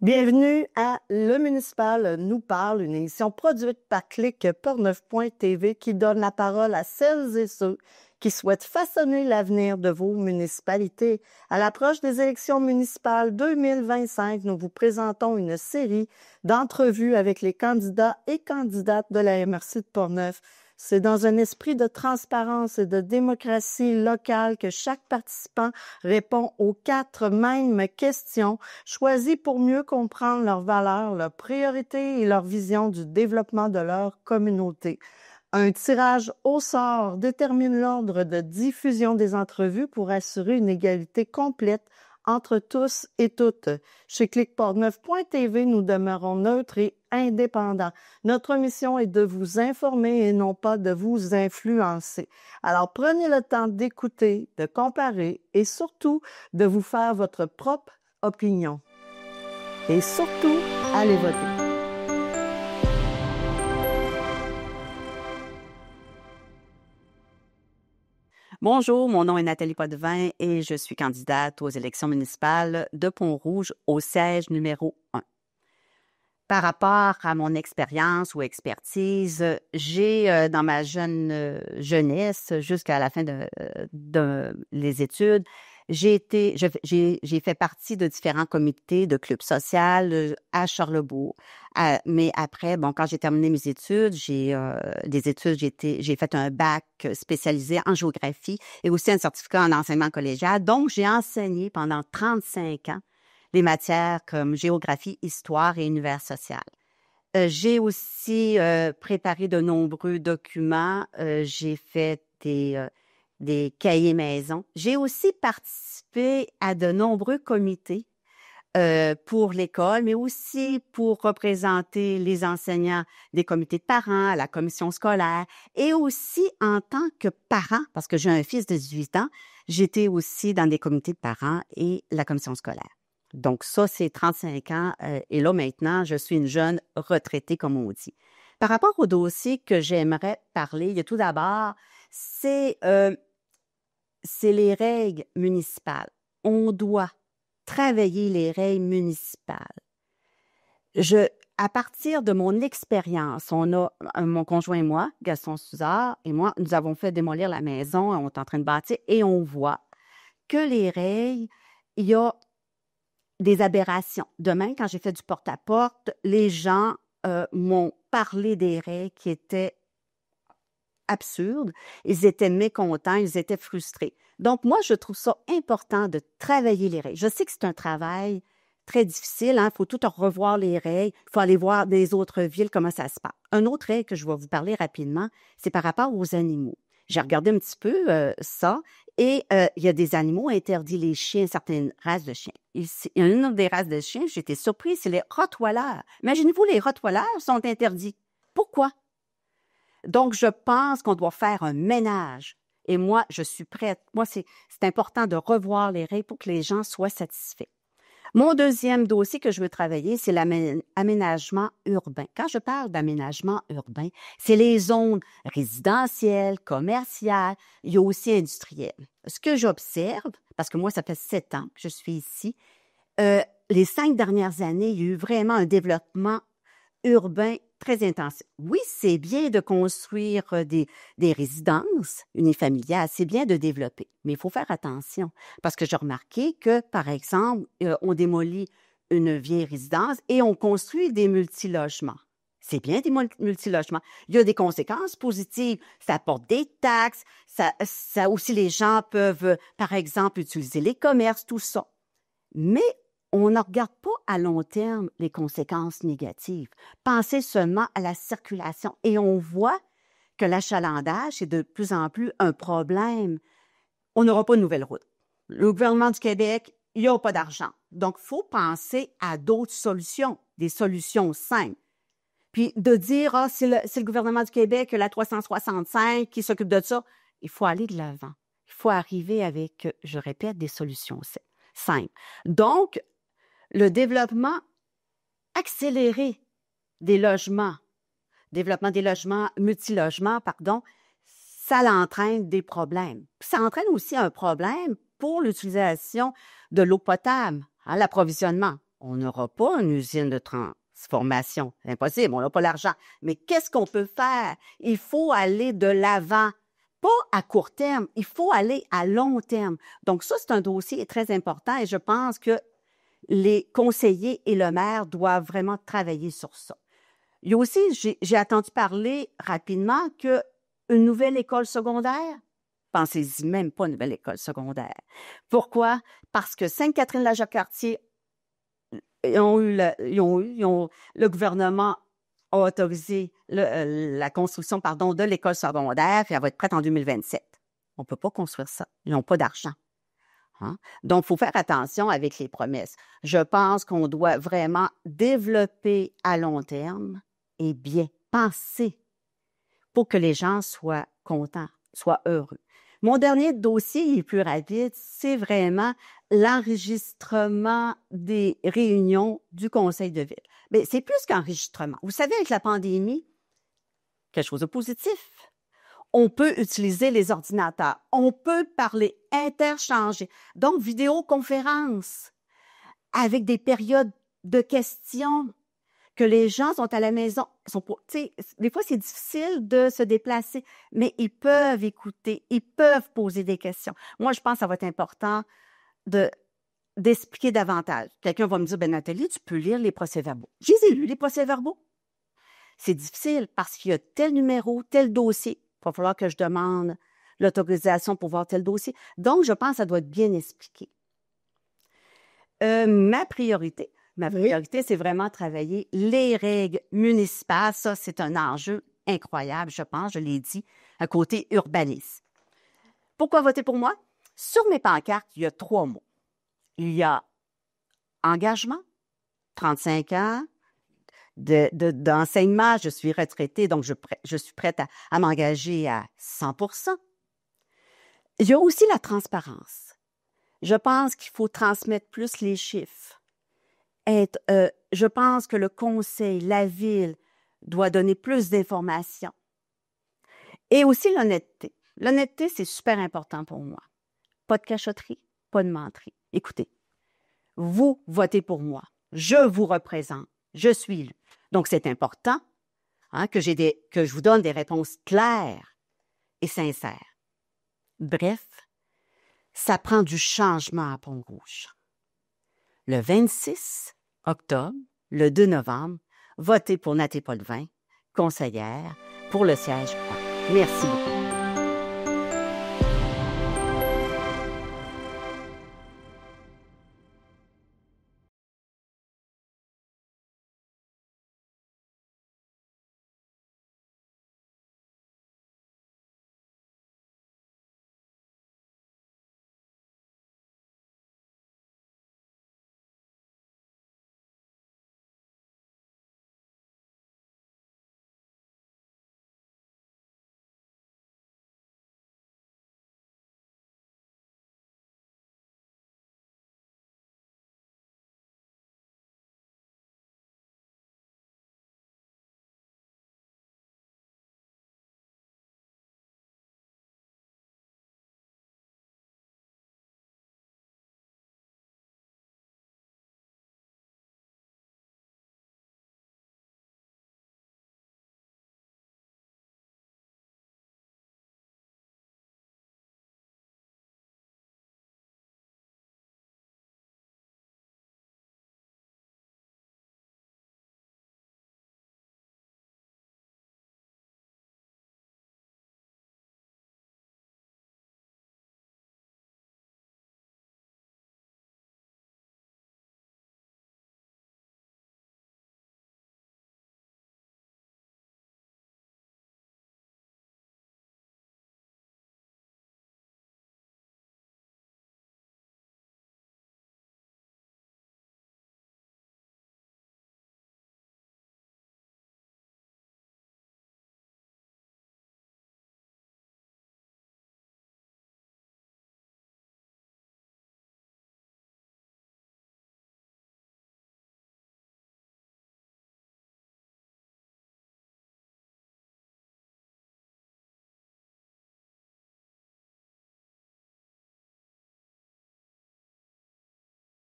Bienvenue à Le Municipal nous parle, une émission produite par Clic.Portneuf.tv qui donne la parole à celles et ceux qui souhaitent façonner l'avenir de vos municipalités. À l'approche des élections municipales 2025, nous vous présentons une série d'entrevues avec les candidats et candidates de la MRC de Portneuf. C'est dans un esprit de transparence et de démocratie locale que chaque participant répond aux 4 mêmes questions choisies pour mieux comprendre leurs valeurs, leurs priorités et leur vision du développement de leur communauté. Un tirage au sort détermine l'ordre de diffusion des entrevues pour assurer une égalité complète entre tous et toutes. Chez Clic.Portneuf.tv, nous demeurons neutres et indépendants. Notre mission est de vous informer et non pas de vous influencer. Alors prenez le temps d'écouter, de comparer et surtout de vous faire votre propre opinion. Et surtout, allez voter. Bonjour, mon nom est Nathalie Potvin et je suis candidate aux élections municipales de Pont-Rouge au siège numéro 1. Par rapport à mon expérience ou expertise, j'ai, dans ma jeunesse, jusqu'à la fin de les études, j'ai fait partie de différents comités de clubs sociaux à Charlebourg. Mais après, bon, quand j'ai terminé mes études, j'ai fait un bac spécialisé en géographie et aussi un certificat en enseignement collégial. Donc, j'ai enseigné pendant 35 ans les matières comme géographie, histoire et univers social. J'ai aussi préparé de nombreux documents. J'ai fait des cahiers maison. J'ai aussi participé à de nombreux comités pour l'école, mais aussi pour représenter les enseignants des comités de parents, à la commission scolaire, et aussi en tant que parent, parce que j'ai un fils de 18 ans, j'étais aussi dans des comités de parents et la commission scolaire. Donc ça, c'est 35 ans, et là maintenant, je suis une jeune retraitée, comme on dit. Par rapport au dossier que j'aimerais parler, il y a tout d'abord, c'est les règles municipales. On doit travailler les règles municipales. À partir de mon expérience, on a, mon conjoint et moi, Gaston Suzard et moi, nous avons fait démolir la maison, on est en train de bâtir, et on voit que les règles, il y a des aberrations. Demain, quand j'ai fait du porte-à-porte, les gens m'ont parlé des règles qui étaient absurdes. Ils étaient mécontents, ils étaient frustrés. Donc, moi, je trouve ça important de travailler les règles. Je sais que c'est un travail très difficile, hein? Il faut tout revoir les règles, il faut aller voir des autres villes comment ça se passe. Un autre règle que je vais vous parler rapidement, c'est par rapport aux animaux. J'ai regardé un petit peu ça et il y a des animaux interdits, les chiens, certaines races de chiens. Il y a une des races de chiens, j'étais surprise, c'est les Rottweilers. Imaginez-vous, les Rottweilers sont interdits. Pourquoi? Donc, je pense qu'on doit faire un ménage. Et moi, je suis prête. Moi, c'est important de revoir les règles pour que les gens soient satisfaits. Mon deuxième dossier que je veux travailler, c'est l'aménagement urbain. Quand je parle d'aménagement urbain, c'est les zones résidentielles, commerciales, il y a aussi industrielles. Ce que j'observe, parce que moi, ça fait 7 ans que je suis ici, les 5 dernières années, il y a eu vraiment un développement urbain très intensif. Oui, c'est bien de construire des résidences unifamiliales, c'est bien de développer, mais il faut faire attention parce que j'ai remarqué que, par exemple, on démolit une vieille résidence et on construit des multilogements. C'est bien des multilogements. Il y a des conséquences positives. Ça apporte des taxes. Ça aussi, les gens peuvent, par exemple, utiliser les commerces, tout ça. Mais on ne regarde pas à long terme les conséquences négatives. Pensez seulement à la circulation. Et on voit que l'achalandage est de plus en plus un problème. On n'aura pas de nouvelles routes. Le gouvernement du Québec, il n'y a pas d'argent. Donc, il faut penser à d'autres solutions, des solutions simples. Puis de dire, c'est le gouvernement du Québec, la 365 qui s'occupe de ça. Il faut aller de l'avant. Il faut arriver avec, je répète, des solutions simples. Donc, le développement accéléré des logements, développement des logements, multilogements, ça entraîne des problèmes. Ça entraîne aussi un problème pour l'utilisation de l'eau potable, hein, l'approvisionnement. On n'aura pas une usine de transformation. C'est impossible, on n'a pas l'argent. Mais qu'est-ce qu'on peut faire? Il faut aller de l'avant. Pas à court terme, il faut aller à long terme. Donc ça, c'est un dossier très important et je pense que les conseillers et le maire doivent vraiment travailler sur ça. Il y a aussi, j'ai entendu parler rapidement qu'une nouvelle école secondaire, pensez-y même pas une nouvelle école secondaire. Pourquoi? Parce que Sainte-Catherine-la-Jacques-Cartier, le gouvernement a autorisé la construction, de l'école secondaire, puis elle va être prête en 2027. On ne peut pas construire ça. Ils n'ont pas d'argent. Hein? Donc, il faut faire attention avec les promesses. Je pense qu'on doit vraiment développer à long terme et bien penser pour que les gens soient contents, soient heureux. Mon dernier dossier, il est plus rapide, c'est vraiment l'enregistrement des réunions du conseil de ville. Mais c'est plus qu'enregistrement. Vous savez, avec la pandémie, quelque chose de positif. On peut utiliser les ordinateurs. On peut parler, interchanger. Donc, vidéoconférence avec des périodes de questions que les gens sont à la maison. Des fois, c'est difficile de se déplacer, mais ils peuvent écouter, ils peuvent poser des questions. Moi, je pense que ça va être important d'expliquer davantage. Quelqu'un va me dire, Nathalie, tu peux lire les procès-verbaux. J'ai lu les procès-verbaux. C'est difficile parce qu'il y a tel numéro, tel dossier. Il va falloir que je demande l'autorisation pour voir tel dossier. Donc, je pense que ça doit être bien expliqué. Ma priorité, c'est vraiment travailler les règles municipales. Ça, c'est un enjeu incroyable, je pense, je l'ai dit, à côté urbanisme. Pourquoi voter pour moi? Sur mes pancartes, il y a 3 mots. Il y a engagement, 35 ans, d'enseignement, je suis retraitée, donc je suis prête à m'engager à 100%. Il y a aussi la transparence. Je pense qu'il faut transmettre plus les chiffres. Je pense que le conseil, la ville, doit donner plus d'informations. Et aussi l'honnêteté. L'honnêteté, c'est super important pour moi. Pas de cachotterie, pas de menterie. Écoutez, vous votez pour moi. Je vous représente. Je suis élu. Donc, c'est important que je vous donne des réponses claires et sincères. Bref, ça prend du changement à Pont-Rouge. Le 26 octobre, le 2 novembre, votez pour Nathalie Potvin, conseillère, pour le siège 1. Merci beaucoup.